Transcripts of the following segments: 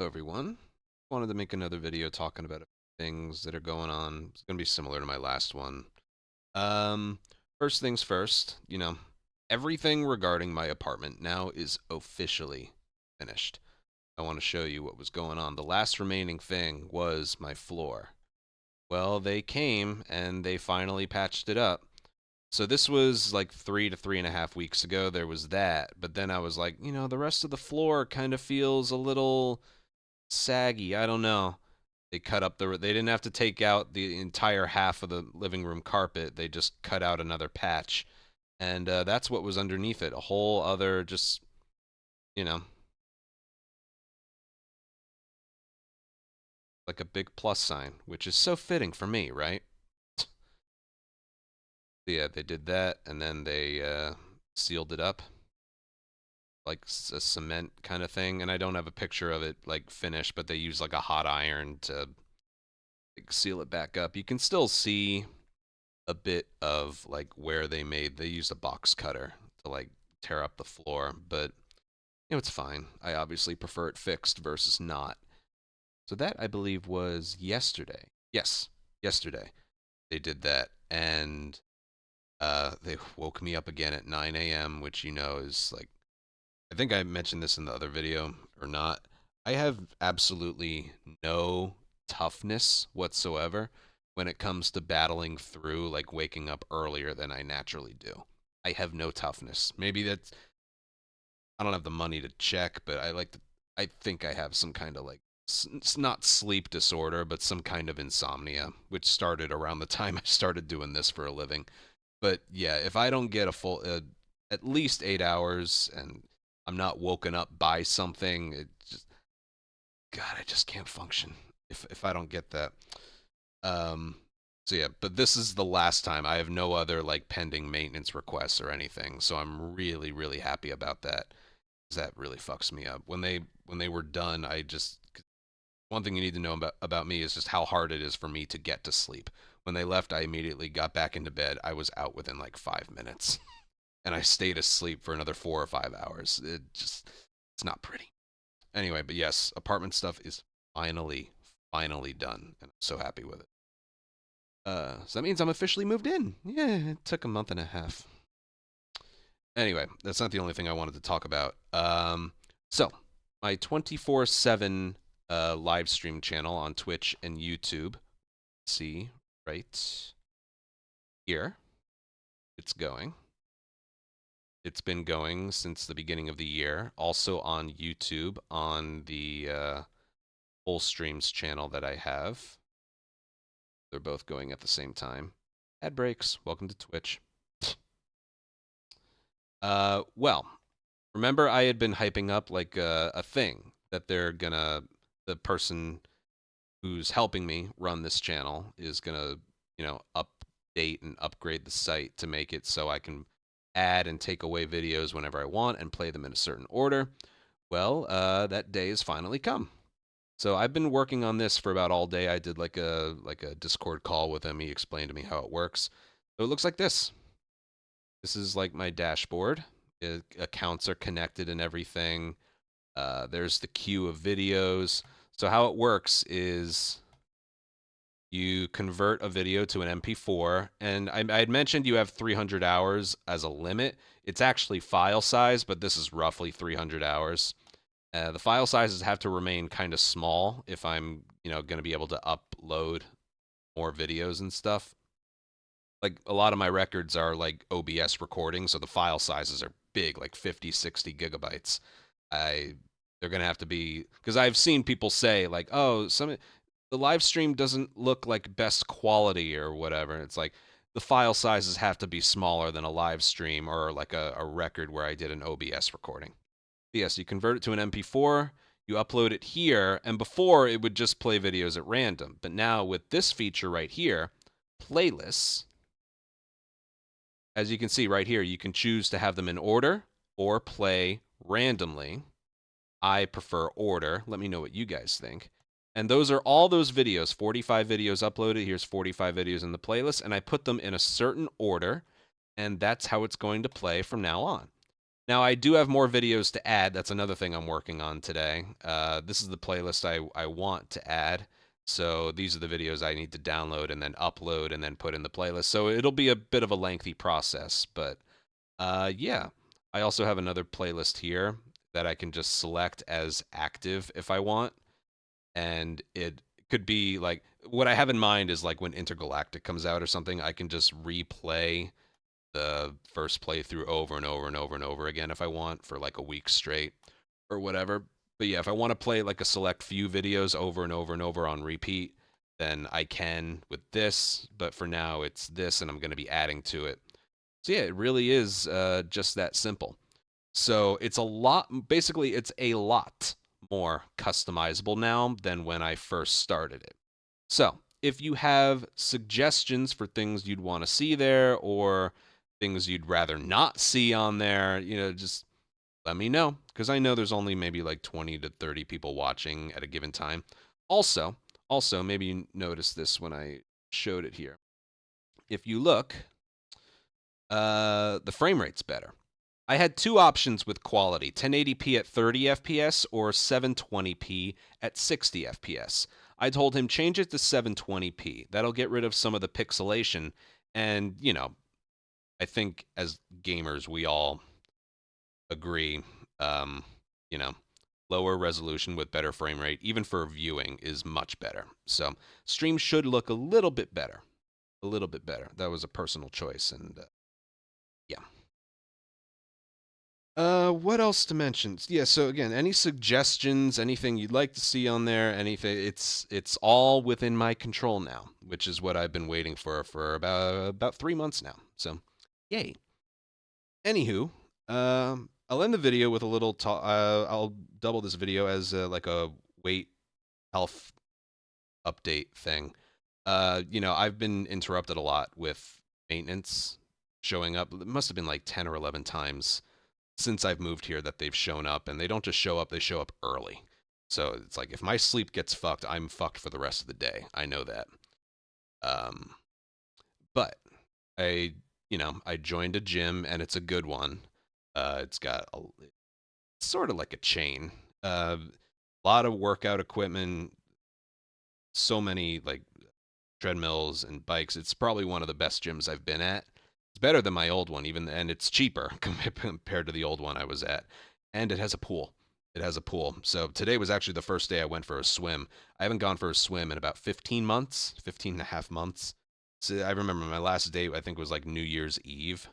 Hello everyone. Wanted to make another video talking about things that are going on. It's going to be similar to my last one. Um, First things first, everything regarding my apartment now is officially finished. I want to show you what was going on. The last remaining thing was my floor. Well, they came and they finally patched it up. So this was like 3 to 3.5 weeks ago. There was that, but then I was like, the rest of the floor kind of feels a little saggy. I don't know. They cut up the. They didn't have to take out the entire half of the living room carpet. They just cut out another patch, and that's what was underneath it. A whole other just, you know, like a big plus sign, which is so fitting for me, right? Yeah, they did that, and then they sealed it up like a cement kind of thing. And I don't have a picture of it like finished, but they used like a hot iron to like, seal it back up. You can still see a bit of like where they used a box cutter to like tear up the floor, but it's fine. I obviously prefer it fixed versus not. So that I believe was yesterday. Yes, yesterday they did that, and they woke me up again at 9 a.m., which is like, I think I mentioned this in the other video or not. I have absolutely no toughness whatsoever when it comes to battling through like waking up earlier than I naturally do. I have no toughness. Maybe that's, I don't have the money to check, but I think I have some kind of like it's not sleep disorder, but some kind of insomnia, which started around the time I started doing this for a living. But yeah, if I don't get a full at least 8 hours and I'm not woken up by something, it just, God, I just can't function if I don't get that. Um, so yeah, but this is the last time. I have no other like pending maintenance requests or anything, so I'm really really happy about that. 'Cause that really fucks me up. When they were done, I just, one thing you need to know about me is just how hard it is for me to get to sleep. When they left, I immediately got back into bed. I was out within like 5 minutes, and I stayed asleep for another 4 or 5 hours. It's not pretty. Anyway, but yes, apartment stuff is finally done, and I'm so happy with it. So that means I'm officially moved in. Yeah, it took a month and a half. Anyway, that's not the only thing I wanted to talk about. So my 24/7 live stream channel on Twitch and YouTube. See right here, it's going. It's been going since the beginning of the year. Also on YouTube on the full streams channel that I have. They're both going at the same time. Ad breaks. Welcome to Twitch. Well, remember I had been hyping up like a thing that the person who's helping me run this channel is gonna, update and upgrade the site to make it so I can add and take away videos whenever I want and play them in a certain order. Well, that day has finally come. So I've been working on this for about all day. I did like a Discord call with him. He explained to me how it works. So it looks like this. This is like my dashboard. Accounts are connected and everything. There's the queue of videos. So how it works is you convert a video to an MP4, and I had mentioned you have 300 hours as a limit. It's actually file size, but this is roughly 300 hours. The file sizes have to remain kind of small if I'm, going to be able to upload more videos and stuff. Like a lot of my records are like OBS recordings, so the file sizes are big, like 50, 60 gigabytes. I They're going to have to be, because I've seen people say like, "Oh, the live stream doesn't look like best quality or whatever." It's like the file sizes have to be smaller than a live stream or like a record where I did an OBS recording. Yes, you convert it to an MP4, you upload it here, and before it would just play videos at random. But now with this feature right here, playlists, as you can see right here, you can choose to have them in order or play randomly. I prefer order. Let me know what you guys think. And those are all those videos, 45 videos uploaded. Here's 45 videos in the playlist, and I put them in a certain order, and that's how it's going to play from now on. Now I do have more videos to add. That's another thing I'm working on today. This is the playlist I want to add. So these are the videos I need to download and then upload and then put in the playlist. So it'll be a bit of a lengthy process, but yeah. I also have another playlist here that I can just select as active if I want, and it could be like what I have in mind is like when Intergalactic comes out or something, I can just replay the first playthrough over and over and over and over again if I want for like a week straight or whatever. But yeah, if I want to play like a select few videos over and over and over on repeat, then I can with this. But for now, it's this, and I'm going to be adding to it. So yeah, it really is just that simple. So it's a lot, basically, it's a lot more customizable now than when I first started it. So if you have suggestions for things you'd want to see there or things you'd rather not see on there, just let me know because I know there's only maybe like 20 to 30 people watching at a given time. Also, maybe you noticed this when I showed it here. If you look, the frame rate's better. I had two options with quality: 1080p at 30 FPS or 720p at 60 FPS. I told him change it to 720p. That'll get rid of some of the pixelation. And, I think as gamers, we all agree, um, you know, lower resolution with better frame rate, even for viewing, is much better. So, stream should look a little bit better. A little bit better. That was a personal choice. And, yeah. What else to mention? Yeah, so again, any suggestions, anything you'd like to see on there, anything, it's all within my control now, which is what I've been waiting for about 3 months now. So, yay. Anywho, I'll end the video with a little talk. I'll double this video as like a weight health update thing. I've been interrupted a lot with maintenance showing up. It must have been like 10 or 11 times since I've moved here that they've shown up, and they don't just show up, they show up early. So it's like if my sleep gets fucked, I'm fucked for the rest of the day. I know that. Um, but I joined a gym and it's a good one. It's got sort of like a chain. A lot of workout equipment, so many like treadmills and bikes. It's probably one of the best gyms I've been at. It's better than my old one, even, and it's cheaper compared to the old one I was at. And it has a pool. It has a pool. So today was actually the first day I went for a swim. I haven't gone for a swim in about 15 months, 15 and a half months. So I remember my last date, I think, was like New Year's Eve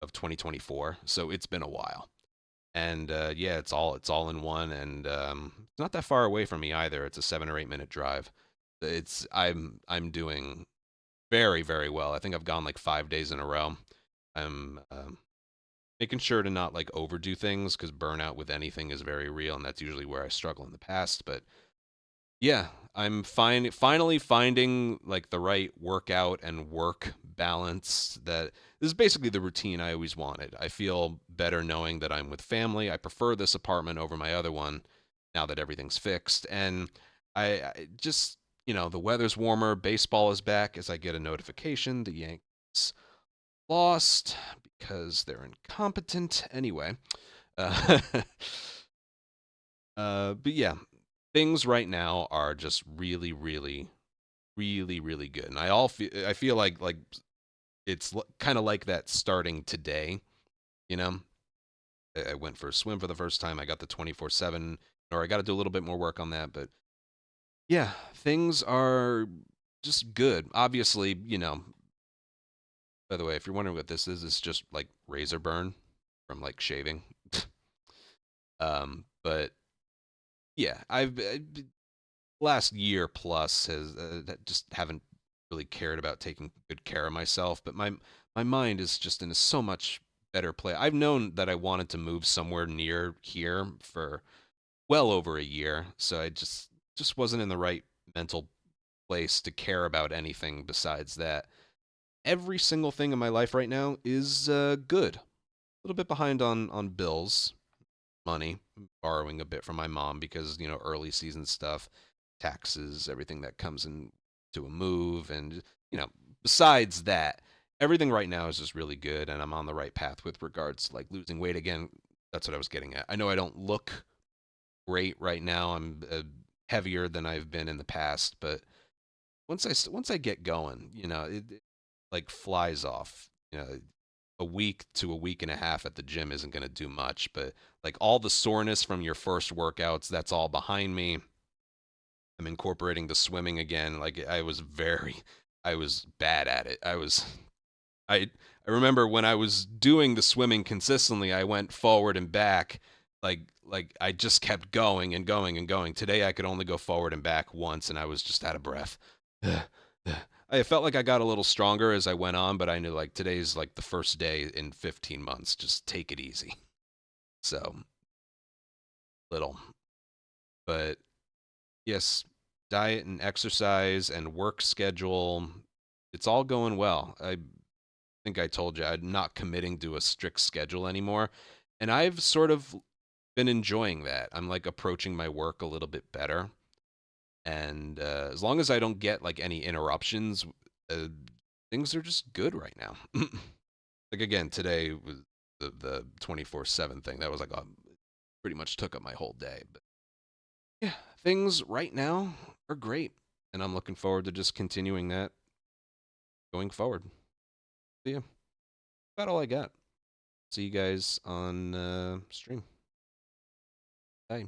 of 2024. So it's been a while. And yeah, it's all in one, and it's not that far away from me either. It's a 7 or 8 minute drive. I'm doing very, very well. I think I've gone like 5 days in a row. I'm making sure to not like overdo things because burnout with anything is very real, and that's usually where I struggle in the past. But yeah, I'm finally finding like the right workout and work balance. That this is basically the routine I always wanted. I feel better knowing that I'm with family. I prefer this apartment over my other one now that everything's fixed. And I just, the weather's warmer, baseball is back as I get a notification the Yankees lost because they're incompetent anyway. Uh, but yeah, things right now are just really, really, really, really good, and I feel like it's kind of like that starting today. You know, I went for a swim for the first time. I got the 24/7, or I got to do a little bit more work on that, but yeah, things are just good. Obviously, by the way, if you're wondering what this is, it's just like razor burn from like shaving. But yeah, last year plus has just haven't really cared about taking good care of myself, but my mind is just in a so much better place. I've known that I wanted to move somewhere near here for well over a year, so I just wasn't in the right mental place to care about anything besides that. Every single thing in my life right now is good. A little bit behind on bills, money, borrowing a bit from my mom because, early season stuff, taxes, everything that comes in to a move. And, besides that, everything right now is just really good, and I'm on the right path with regards to like losing weight again. That's what I was getting at. I know I don't look great right now. I'm heavier than I've been in the past, but once I get going, it like flies off. A week to a week and a half at the gym isn't going to do much, but like all the soreness from your first workouts, that's all behind me. I'm incorporating the swimming again. Like I was bad at it. I I remember when I was doing the swimming consistently, I went forward and back like I just kept going and going and going. Today I could only go forward and back once and I was just out of breath. I felt like I got a little stronger as I went on, but I knew like today's like the first day in 15 months. Just take it easy. So, little. But yes, diet and exercise and work schedule, it's all going well. I think I told you I'm not committing to a strict schedule anymore. And I've sort of been enjoying that. I'm like approaching my work a little bit better. And as long as I don't get like any interruptions, uh, things are just good right now. Like again, today was the 24/7 thing. That was like pretty much took up my whole day. But yeah, things right now are great. And I'm looking forward to just continuing that going forward. So yeah, about all I got. See you guys on stream. Bye.